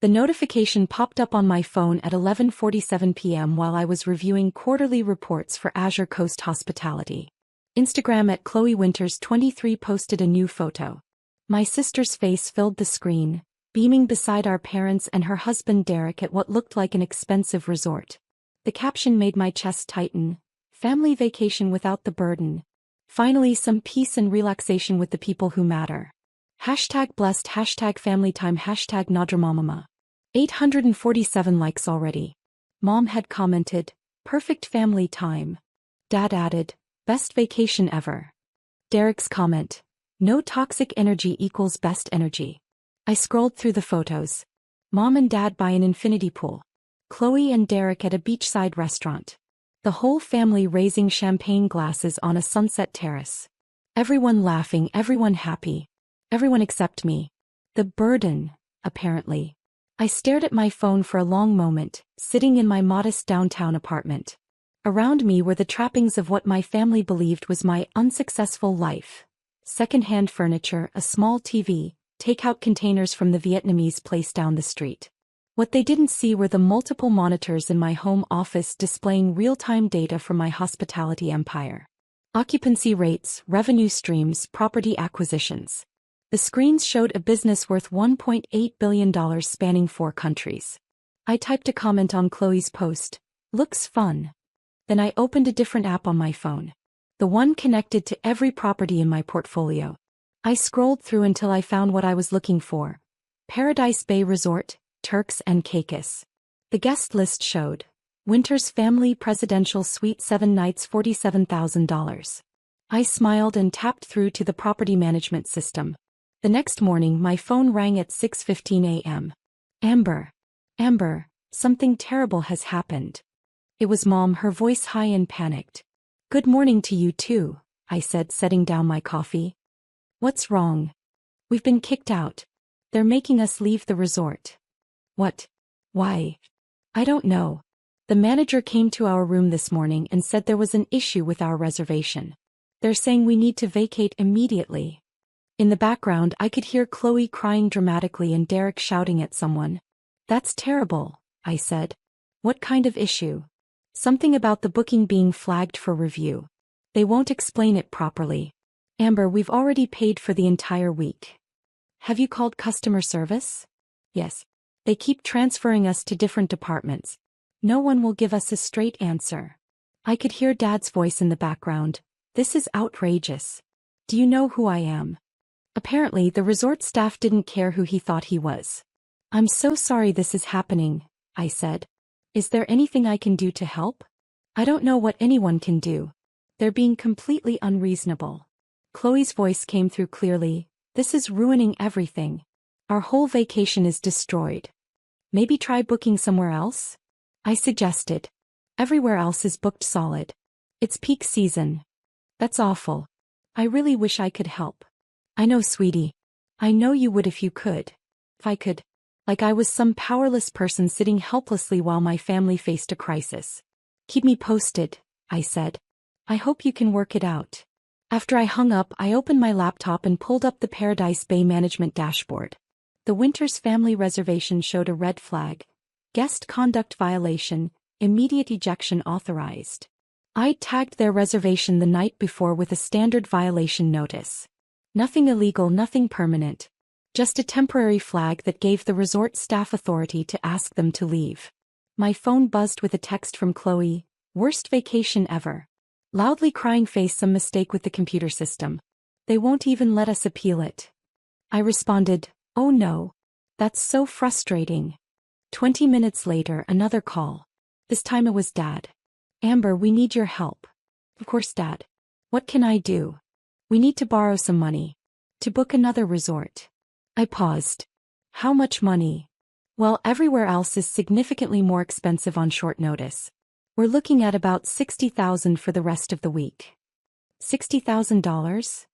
The notification popped up on my phone at 11:47 p.m. while I was reviewing quarterly reports for Azure Coast Hospitality. Instagram at Chloe Winters 23 posted a new photo. My sister's face filled the screen, beaming beside our parents and her husband Derek at what looked like an expensive resort. The caption made my chest tighten. Family vacation without the burden. Finally some peace and relaxation with the people who matter. #blessed, #family time, #nadramamama. 847 likes already. Mom had commented, perfect family time. Dad added, best vacation ever. Derek's comment, no toxic energy equals best energy. I scrolled through the photos. Mom and Dad by an infinity pool. Chloe and Derek at a beachside restaurant. The whole family raising champagne glasses on a sunset terrace. Everyone laughing, everyone happy. Everyone except me. The burden, apparently. I stared at my phone for a long moment, sitting in my modest downtown apartment. Around me were the trappings of what my family believed was my unsuccessful life. Second-hand furniture, a small TV, takeout containers from the Vietnamese place down the street. What they didn't see were the multiple monitors in my home office displaying real-time data from my hospitality empire. Occupancy rates, revenue streams, property acquisitions. The screens showed a business worth $1.8 billion spanning 4 countries. I typed a comment on Chloe's post, looks fun. Then I opened a different app on my phone. The one connected to every property in my portfolio. I scrolled through until I found what I was looking for. Paradise Bay Resort, Turks and Caicos. The guest list showed, Winters Family Presidential Suite 7 nights $47,000. I smiled and tapped through to the property management system. The next morning my phone rang at 6:15 a.m. Amber, something terrible has happened. It was Mom, her voice high and panicked. Good morning to you too, I said, setting down my coffee. What's wrong? We've been kicked out. They're making us leave the resort. What? Why? I don't know. The manager came to our room this morning and said there was an issue with our reservation. They're saying we need to vacate immediately. In the background I could hear Chloe crying dramatically and Derek shouting at someone. That's terrible, I said. What kind of issue? Something about the booking being flagged for review. They won't explain it properly. Amber, we've already paid for the entire week. Have you called customer service? Yes. They keep transferring us to different departments. No one will give us a straight answer. I could hear Dad's voice in the background. This is outrageous. Do you know who I am? Apparently the resort staff didn't care who he thought he was. I'm so sorry this is happening, I said. Is there anything I can do to help? I don't know what anyone can do. They're being completely unreasonable. Chloe's voice came through clearly. This is ruining everything. Our whole vacation is destroyed. Maybe try booking somewhere else? I suggested. Everywhere else is booked solid. It's peak season. That's awful. I really wish I could help. I know, sweetie. I know you would if you could. If I could. Like I was some powerless person sitting helplessly while my family faced a crisis. Keep me posted, I said. I hope you can work it out. After I hung up, I opened my laptop and pulled up the Paradise Bay Management dashboard. The Winters family reservation showed a red flag. Guest conduct violation, immediate ejection authorized. I'd tagged their reservation the night before with a standard violation notice. Nothing illegal, nothing permanent. Just a temporary flag that gave the resort staff authority to ask them to leave. My phone buzzed with a text from Chloe, worst vacation ever. Loudly crying face, some mistake with the computer system. They won't even let us appeal it. I responded, oh no. That's so frustrating. 20 minutes later, another call. This time it was Dad. Amber, we need your help. Of course, Dad. What can I do? We need to borrow some money. To book another resort. I paused. How much money? Well, everywhere else is significantly more expensive on short notice. We're looking at about $60,000 for the rest of the week. $60,000?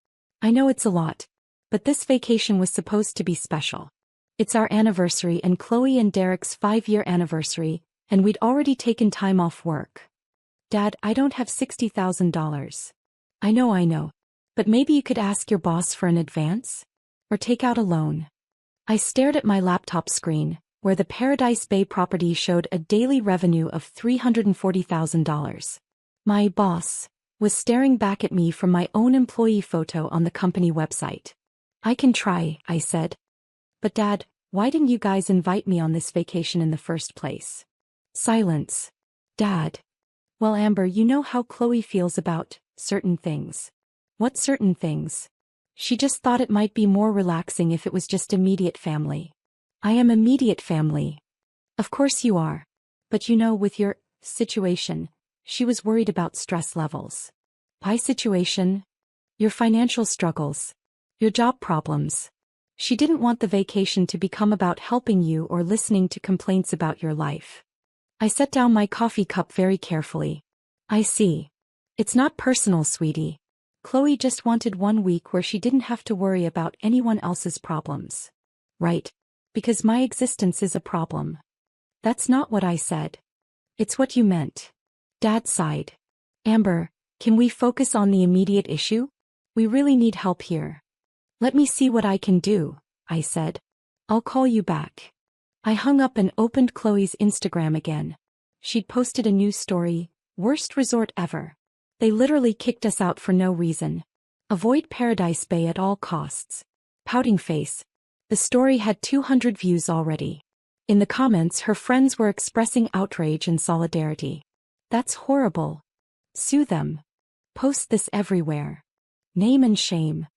I know it's a lot, but this vacation was supposed to be special. It's our anniversary and Chloe and Derek's 5-year anniversary, and we'd already taken time off work. Dad, I don't have $60,000. I know. But maybe you could ask your boss for an advance? Or take out a loan. I stared at my laptop screen. where the Paradise Bay property showed a daily revenue of $340,000. My boss was staring back at me from my own employee photo on the company website. I can try, I said. But Dad, why didn't you guys invite me on this vacation in the first place? Silence. Dad. Well, Amber, you know how Chloe feels about certain things. What certain things? She just thought it might be more relaxing if it was just immediate family. I am immediate family. Of course you are. But you know, with your situation, she was worried about stress levels. My situation? Your financial struggles. Your job problems. She didn't want the vacation to become about helping you or listening to complaints about your life. I set down my coffee cup very carefully. I see. It's not personal, sweetie. Chloe just wanted 1 week where she didn't have to worry about anyone else's problems. Right. Because my existence is a problem. That's not what I said. It's what you meant. Dad sighed. Amber, can we focus on the immediate issue? We really need help here. Let me see what I can do, I said. I'll call you back. I hung up and opened Chloe's Instagram again. She'd posted a new story, worst resort ever. They literally kicked us out for no reason. Avoid Paradise Bay at all costs. Pouting face. The story had 200 views already. In the comments, her friends were expressing outrage and solidarity. That's horrible. Sue them. Post this everywhere. Name and shame.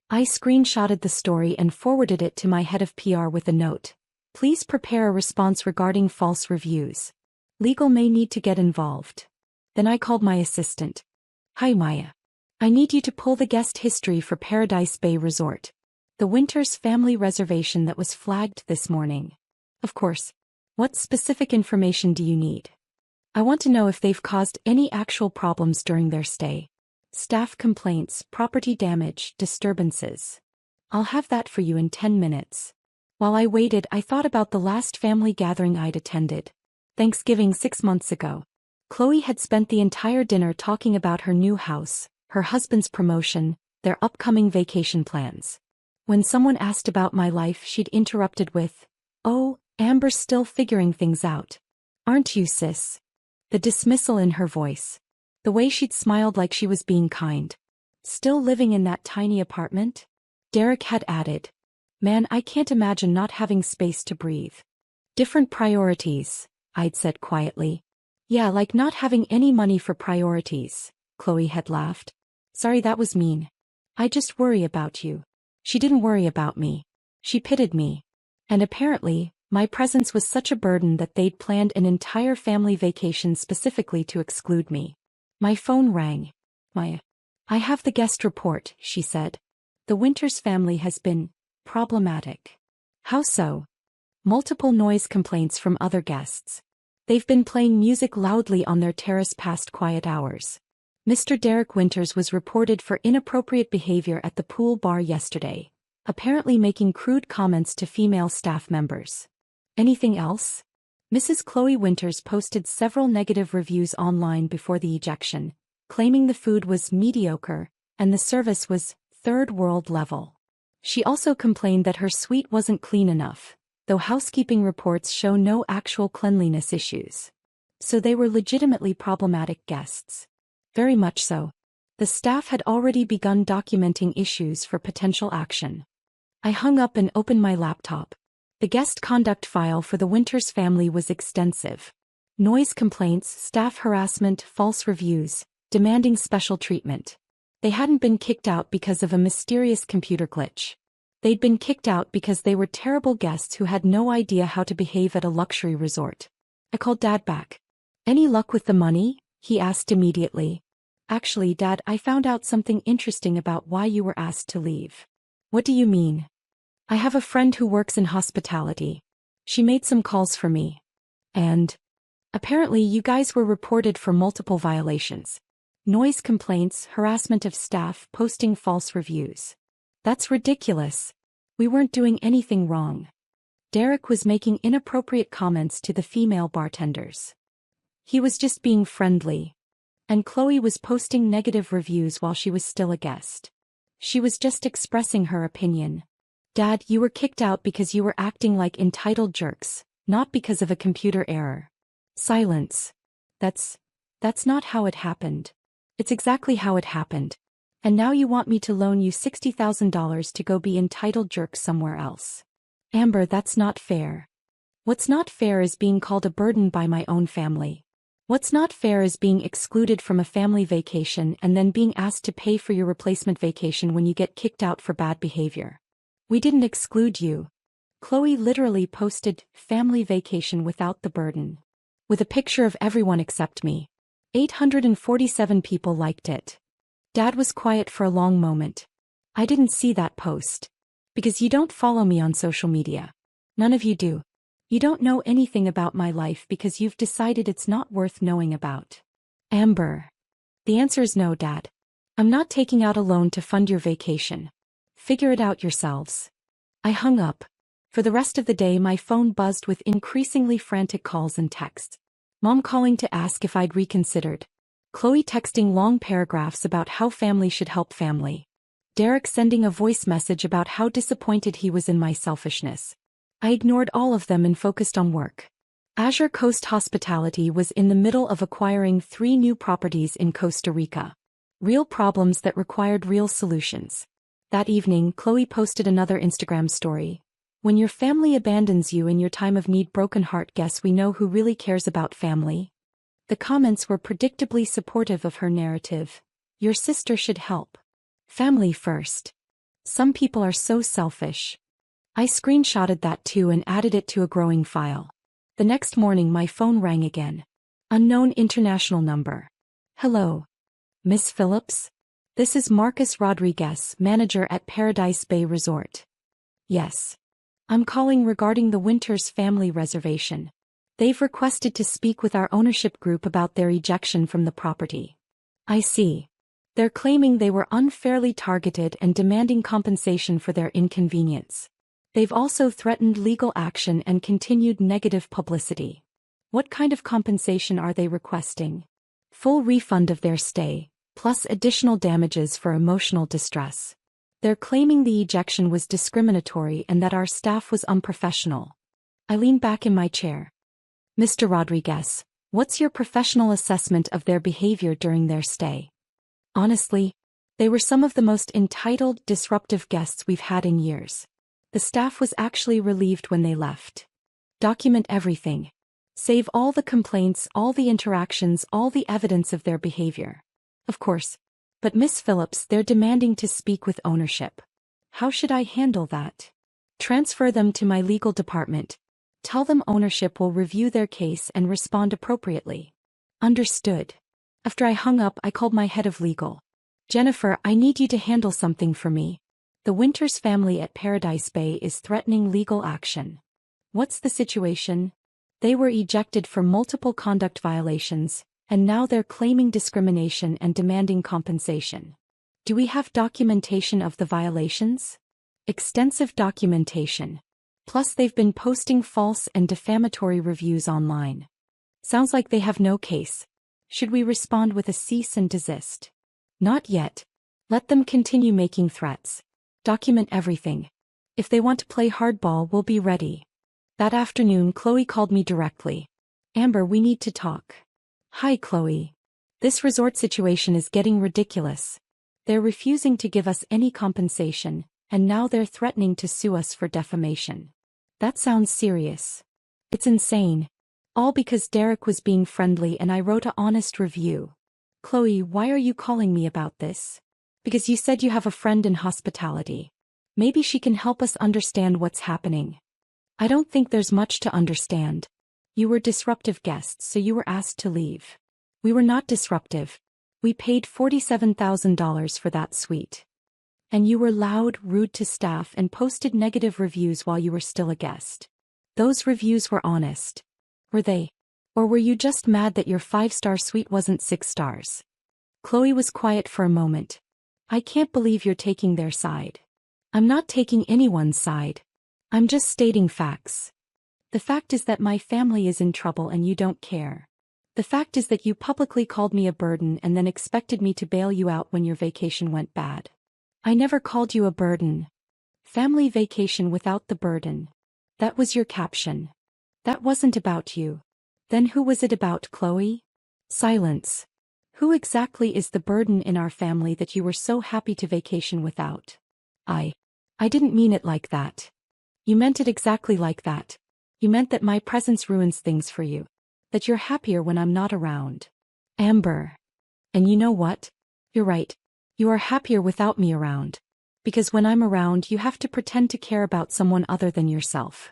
I screenshotted the story and forwarded it to my head of PR with a note. Please prepare a response regarding false reviews. Legal may need to get involved. Then I called my assistant. Hi Maya. I need you to pull the guest history for Paradise Bay Resort. The Winters family reservation that was flagged this morning. Of course. What specific information do you need? I want to know if they've caused any actual problems during their stay. Staff complaints, property damage, disturbances. I'll have that for you in 10 minutes. While I waited, I thought about the last family gathering I'd attended. Thanksgiving 6 months ago. Chloe had spent the entire dinner talking about her new house, her husband's promotion, their upcoming vacation plans. When someone asked about my life, she'd interrupted with, "Oh, Amber's still figuring things out. Aren't you, sis?" The dismissal in her voice. The way she'd smiled like she was being kind. Still living in that tiny apartment? Derek had added. Man, I can't imagine not having space to breathe. Different priorities, I'd said quietly. Yeah, like not having any money for priorities, Chloe had laughed. Sorry, that was mean. I just worry about you. She didn't worry about me. She pitied me. And apparently, my presence was such a burden that they'd planned an entire family vacation specifically to exclude me. My phone rang. I have the guest report, she said. The Winters family has been problematic. How so? Multiple noise complaints from other guests. They've been playing music loudly on their terrace past quiet hours. Mr. Derek Winters was reported for inappropriate behavior at the pool bar yesterday, apparently making crude comments to female staff members. Anything else? Mrs. Chloe Winters posted several negative reviews online before the ejection, claiming the food was mediocre and the service was third world level. She also complained that her suite wasn't clean enough, though housekeeping reports show no actual cleanliness issues. So they were legitimately problematic guests. Very much so. The staff had already begun documenting issues for potential action. I hung up and opened my laptop. The guest conduct file for the Winters family was extensive. Noise complaints, staff harassment, false reviews, demanding special treatment. They hadn't been kicked out because of a mysterious computer glitch. They'd been kicked out because they were terrible guests who had no idea how to behave at a luxury resort. I called Dad back. Any luck with the money? He asked immediately. Actually, Dad, I found out something interesting about why you were asked to leave. What do you mean? I have a friend who works in hospitality. She made some calls for me. And apparently you guys were reported for multiple violations. Noise complaints, harassment of staff, posting false reviews. That's ridiculous. We weren't doing anything wrong. Derek was making inappropriate comments to the female bartenders. He was just being friendly. And Chloe was posting negative reviews while she was still a guest. She was just expressing her opinion. Dad, you were kicked out because you were acting like entitled jerks, Not because of a computer error. Silence. That's not how it happened. It's exactly how it happened. And now you want me to loan you $60,000 to go be entitled jerk somewhere else. Amber, that's not fair. What's not fair is being called a burden by my own family. What's not fair is being excluded from a family vacation and then being asked to pay for your replacement vacation when you get kicked out for bad behavior. We didn't exclude you. Chloe literally posted family vacation without the burden. With a picture of everyone except me. 847 people liked it. Dad was quiet for a long moment. I didn't see that post. Because you don't follow me on social media. None of you do. You don't know anything about my life because you've decided it's not worth knowing about. Amber. The answer is no, Dad. I'm not taking out a loan to fund your vacation. Figure it out yourselves. I hung up. For the rest of the day my phone buzzed with increasingly frantic calls and texts. Mom calling to ask if I'd reconsidered. Chloe texting long paragraphs about how family should help family. Derek sending a voice message about how disappointed he was in my selfishness. I ignored all of them and focused on work. Azure Coast Hospitality was in the middle of acquiring 3 new properties in Costa Rica. Real problems that required real solutions. That evening, Chloe posted another Instagram story. When your family abandons you in your time of need, broken heart, guess we know who really cares about family? The comments were predictably supportive of her narrative. Your sister should help. Family first. Some people are so selfish. I screenshotted that too and added it to a growing file. The next morning my phone rang again. Unknown international number. Hello. Miss Phillips? This is Marcus Rodriguez, manager at Paradise Bay Resort. Yes. I'm calling regarding the Winters family reservation. They've requested to speak with our ownership group about their ejection from the property. I see. They're claiming they were unfairly targeted and demanding compensation for their inconvenience. They've also threatened legal action and continued negative publicity. What kind of compensation are they requesting? Full refund of their stay, plus additional damages for emotional distress. They're claiming the ejection was discriminatory and that our staff was unprofessional. I lean back in my chair. Mr. Rodriguez, what's your professional assessment of their behavior during their stay? Honestly, they were some of the most entitled, disruptive guests we've had in years. The staff was actually relieved when they left. Document everything. Save all the complaints, all the interactions, all the evidence of their behavior. Of course. But Miss Phillips, they're demanding to speak with ownership. How should I handle that? Transfer them to my legal department. Tell them ownership will review their case and respond appropriately. Understood. After I hung up, I called my head of legal. Jennifer, I need you to handle something for me. The Winters family at Paradise Bay is threatening legal action. What's the situation? They were ejected for multiple conduct violations, and now they're claiming discrimination and demanding compensation. Do we have documentation of the violations? Extensive documentation. Plus they've been posting false and defamatory reviews online. Sounds like they have no case. Should we respond with a cease and desist? Not yet. Let them continue making threats. Document everything. If they want to play hardball, we'll be ready. That afternoon, Chloe called me directly. Amber, we need to talk. Hi, Chloe. This resort situation is getting ridiculous. They're refusing to give us any compensation, and now they're threatening to sue us for defamation. That sounds serious. It's insane. All because Derek was being friendly and I wrote an honest review. Chloe, why are you calling me about this? Because you said you have a friend in hospitality. Maybe she can help us understand what's happening. I don't think there's much to understand. You were disruptive guests, so you were asked to leave. We were not disruptive. We paid $47,000 for that suite. And you were loud, rude to staff and posted negative reviews while you were still a guest. Those reviews were honest. Were they? Or were you just mad that your 5-star suite wasn't 6 stars? Chloe was quiet for a moment. I can't believe you're taking their side. I'm not taking anyone's side. I'm just stating facts. The fact is that my family is in trouble and you don't care. The fact is that you publicly called me a burden and then expected me to bail you out when your vacation went bad. I never called you a burden. Family vacation without the burden. That was your caption. That wasn't about you. Then who was it about, Chloe? Silence. Who exactly is the burden in our family that you were so happy to vacation without? I didn't mean it like that. You meant it exactly like that. You meant that my presence ruins things for you. That you're happier when I'm not around. Amber. And you know what? You're right. You are happier without me around. Because when I'm around, you have to pretend to care about someone other than yourself.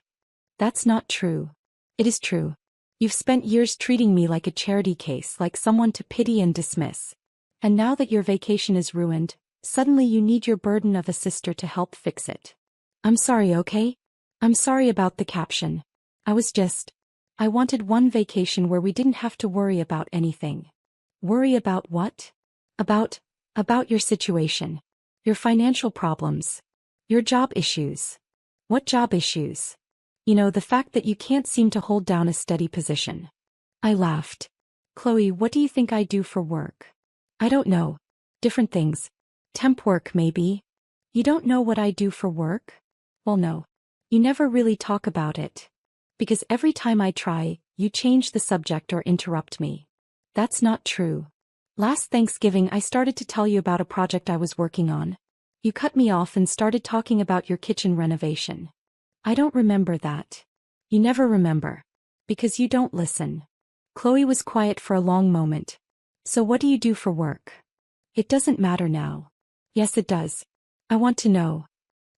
That's not true. It is true. You've spent years treating me like a charity case, like someone to pity and dismiss. And now that your vacation is ruined, suddenly you need your burden of a sister to help fix it. I'm sorry, okay? I'm sorry about the caption. I wanted one vacation where we didn't have to worry about anything. Worry about what? About your situation. Your financial problems. Your job issues. What job issues? You know, the fact that you can't seem to hold down a steady position. I laughed. Chloe, what do you think I do for work? I don't know. Different things. Temp work, maybe. You don't know what I do for work? Well, no. You never really talk about it. Because every time I try, you change the subject or interrupt me. That's not true. Last Thanksgiving I started to tell you about a project I was working on. You cut me off and started talking about your kitchen renovation. I don't remember that. You never remember. Because you don't listen. Chloe was quiet for a long moment. So what do you do for work? It doesn't matter now. Yes, it does. I want to know.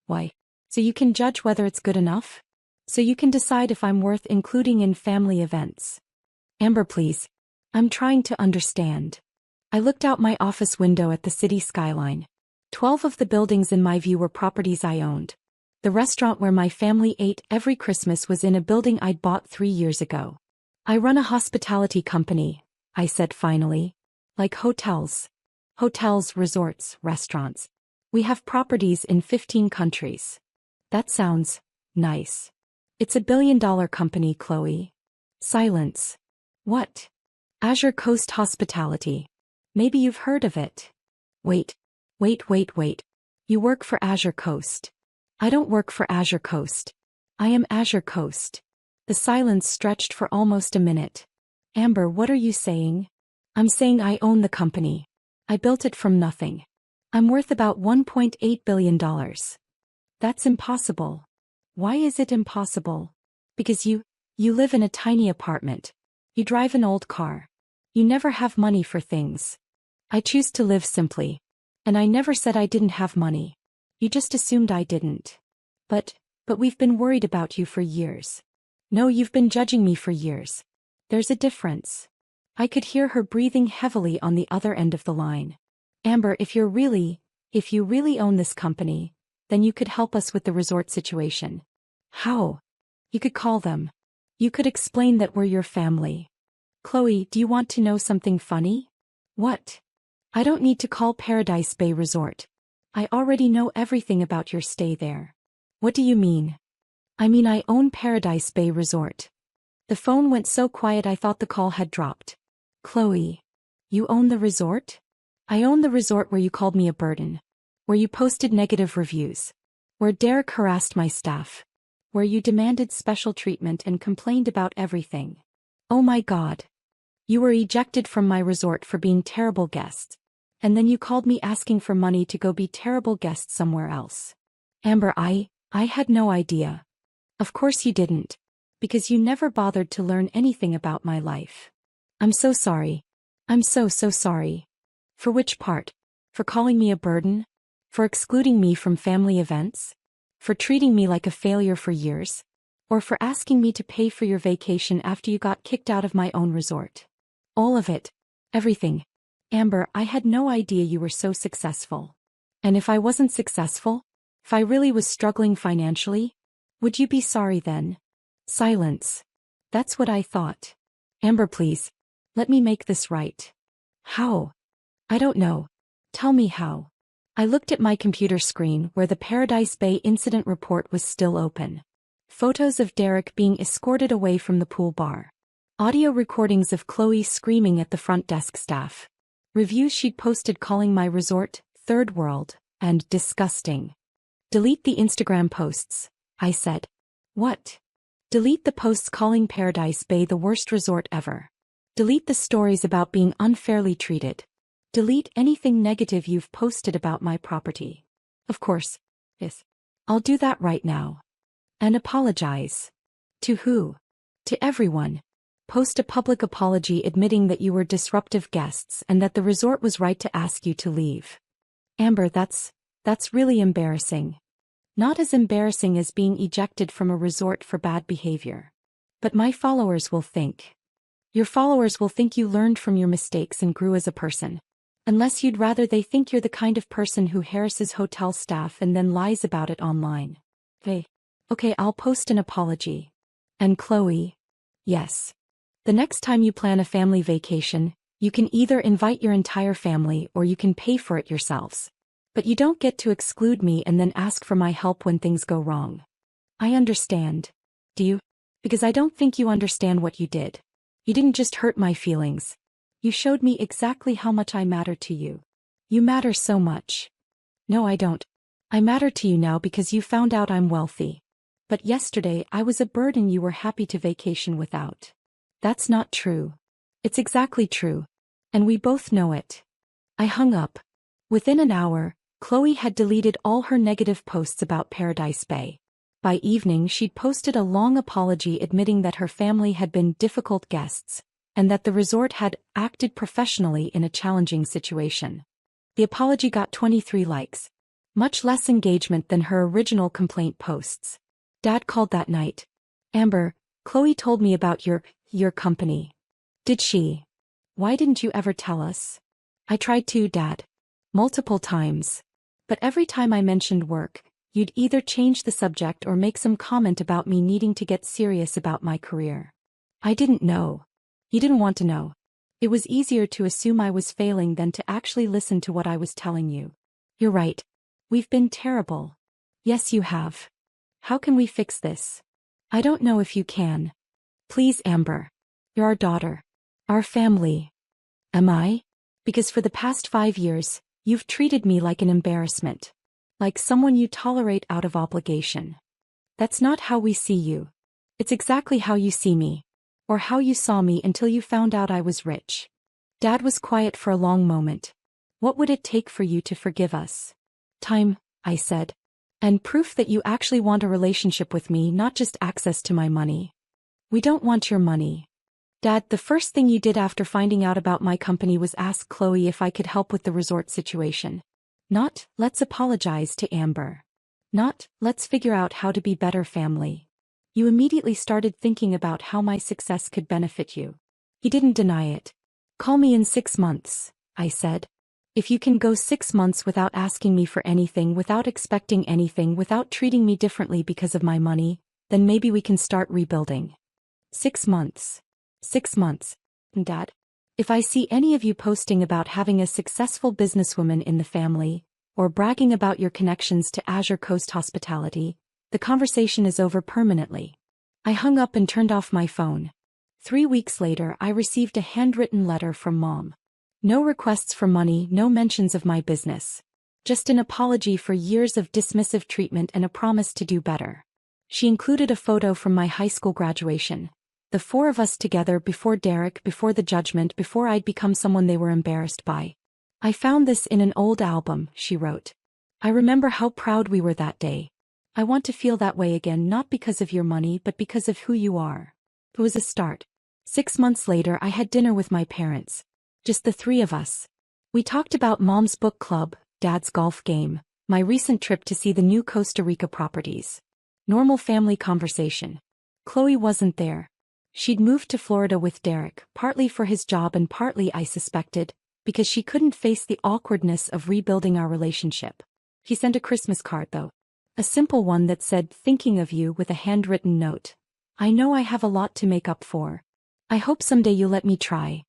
Why? So you can judge whether it's good enough? So you can decide if I'm worth including in family events. Amber, please. I'm trying to understand. I looked out my office window at the city skyline. 12 of the buildings in my view were properties I owned. The restaurant where my family ate every Christmas was in a building I'd bought 3 years ago. I run a hospitality company, I said finally. Like hotels. Hotels, resorts, restaurants. We have properties in 15 countries. That sounds nice. It's a billion-dollar company, Chloe. Silence. What? Azure Coast Hospitality. Maybe you've heard of it. Wait. You work for Azure Coast. I don't work for Azure Coast. I am Azure Coast. The silence stretched for almost a minute. Amber, what are you saying? I'm saying I own the company. I built it from nothing. I'm worth about $1.8 billion. That's impossible. Why is it impossible? Because you live in a tiny apartment. You drive an old car. You never have money for things. I choose to live simply. And I never said I didn't have money. You just assumed I didn't. But we've been worried about you for years. No, you've been judging me for years. There's a difference. I could hear her breathing heavily on the other end of the line. Amber, if you really own this company, then you could help us with the resort situation. How? You could call them. You could explain that we're your family. Chloe, do you want to know something funny? What? I don't need to call Paradise Bay Resort. I already know everything about your stay there. What do you mean? I mean I own Paradise Bay Resort. The phone went so quiet I thought the call had dropped. Chloe. You own the resort? I own the resort where you called me a burden. Where you posted negative reviews. Where Derek harassed my staff. Where you demanded special treatment and complained about everything. Oh my God. You were ejected from my resort for being terrible guests. And then you called me asking for money to go be terrible guests somewhere else. Amber, I had no idea. Of course you didn't. Because you never bothered to learn anything about my life. I'm so sorry. I'm so sorry. For which part? For calling me a burden? For excluding me from family events? For treating me like a failure for years? Or for asking me to pay for your vacation after you got kicked out of my own resort? All of it. Everything. Amber, I had no idea you were so successful. And if I wasn't successful? If I really was struggling financially? Would you be sorry then? Silence. That's what I thought. Amber, please. Let me make this right. How? I don't know. Tell me how. I looked at my computer screen where the Paradise Bay incident report was still open. Photos of Derek being escorted away from the pool bar. Audio recordings of Chloe screaming at the front desk staff. Reviews she'd posted calling my resort, third world, and disgusting. Delete the Instagram posts, I said. What? Delete the posts calling Paradise Bay the worst resort ever. Delete the stories about being unfairly treated. Delete anything negative you've posted about my property. Of course. Yes. I'll do that right now. And apologize. To who? To everyone. Post a public apology admitting that you were disruptive guests and that the resort was right to ask you to leave. Amber, that's really embarrassing. Not as embarrassing as being ejected from a resort for bad behavior. But my followers will think. Your followers will think you learned from your mistakes and grew as a person. Unless you'd rather they think you're the kind of person who harasses hotel staff and then lies about it online. Hey. Okay, I'll post an apology. And Chloe. Yes. The next time you plan a family vacation, you can either invite your entire family or you can pay for it yourselves. But you don't get to exclude me and then ask for my help when things go wrong. I understand. Do you? Because I don't think you understand what you did. You didn't just hurt my feelings. You showed me exactly how much I matter to you. You matter so much. No, I don't. I matter to you now because you found out I'm wealthy. But yesterday I was a burden you were happy to vacation without. That's not true. It's exactly true. And we both know it. I hung up. Within an hour, Chloe had deleted all her negative posts about Paradise Bay. By evening she'd posted a long apology admitting that her family had been difficult guests, and that the resort had acted professionally in a challenging situation. The apology got 23 likes. Much less engagement than her original complaint posts. Dad called that night. Amber, Chloe told me about your company. Did she? Why didn't you ever tell us? I tried to, Dad. Multiple times. But every time I mentioned work, you'd either change the subject or make some comment about me needing to get serious about my career. I didn't know. You didn't want to know. It was easier to assume I was failing than to actually listen to what I was telling you. You're right. We've been terrible. Yes, you have. How can we fix this? I don't know if you can. Please, Amber. You're our daughter. Our family. Am I? Because for the past 5 years, you've treated me like an embarrassment. Like someone you tolerate out of obligation. That's not how we see you. It's exactly how you see me. Or how you saw me until you found out I was rich. Dad was quiet for a long moment. What would it take for you to forgive us? Time, I said. And proof that you actually want a relationship with me, not just access to my money. We don't want your money. Dad, the first thing you did after finding out about my company was ask Chloe if I could help with the resort situation. Not, let's apologize to Amber. Not, let's figure out how to be better family. You immediately started thinking about how my success could benefit you. He didn't deny it. Call me in 6 months, I said. If you can go 6 months without asking me for anything, without expecting anything, without treating me differently because of my money, then maybe we can start rebuilding. 6 months. 6 months. Dad, if I see any of you posting about having a successful businesswoman in the family, or bragging about your connections to Azure Coast Hospitality, the conversation is over permanently. I hung up and turned off my phone. 3 weeks later I received a handwritten letter from Mom. No requests for money, no mentions of my business. Just an apology for years of dismissive treatment and a promise to do better. She included a photo from my high school graduation. The 4 of us together before Derek, before the judgment, before I'd become someone they were embarrassed by. I found this in an old album, she wrote. I remember how proud we were that day. I want to feel that way again, not because of your money but because of who you are. It was a start. 6 months later I had dinner with my parents. Just the 3 of us. We talked about Mom's book club, Dad's golf game, my recent trip to see the new Costa Rica properties. Normal family conversation. Chloe wasn't there. She'd moved to Florida with Derek, partly for his job and partly, I suspected, because she couldn't face the awkwardness of rebuilding our relationship. He sent a Christmas card though. A simple one that said, "Thinking of you," with a handwritten note. I know I have a lot to make up for. I hope someday you'll let me try.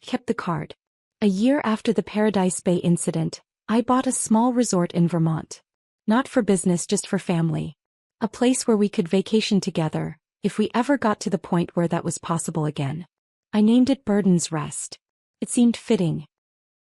Kept the card. A year after the Paradise Bay incident, I bought a small resort in Vermont. Not for business, just for family. A place where we could vacation together, if we ever got to the point where that was possible again. I named it Burden's Rest. It seemed fitting.